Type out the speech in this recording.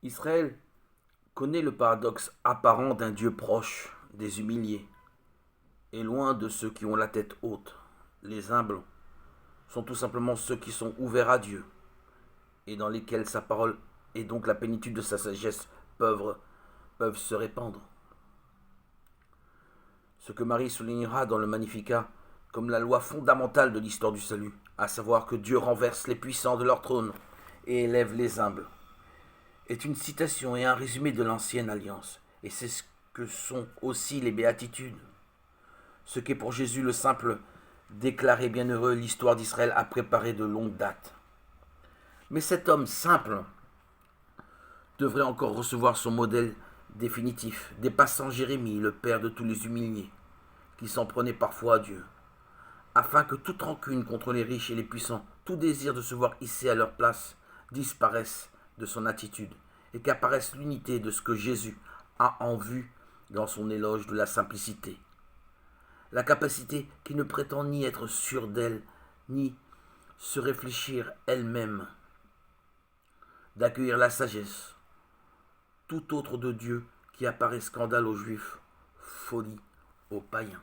Israël connaît le paradoxe apparent d'un Dieu proche des humiliés et loin de ceux qui ont la tête haute. Les humbles sont tout simplement ceux qui sont ouverts à Dieu et dans lesquels sa parole et donc la plénitude de sa sagesse peuvent se répandre. Ce que Marie soulignera dans le Magnificat comme la loi fondamentale de l'histoire du salut, à savoir que Dieu renverse les puissants de leur trône et élève les humbles, est une citation et un résumé de l'ancienne alliance. Et c'est ce que sont aussi les béatitudes. Ce qu'est pour Jésus le simple déclaré bienheureux, l'histoire d'Israël a préparé de longue date. Mais cet homme simple devrait encore recevoir son modèle définitif, dépassant Jérémie, le père de tous les humiliés, qui s'en prenait parfois à Dieu, afin que toute rancune contre les riches et les puissants, tout désir de se voir hissé à leur place, disparaisse de son attitude, et qu'apparaisse l'unité de ce que Jésus a en vue dans son éloge de la simplicité. La capacité qui ne prétend ni être sûre d'elle, ni se réfléchir elle-même, d'accueillir la sagesse, tout autre de Dieu qui apparaît scandale aux Juifs, folie aux païens.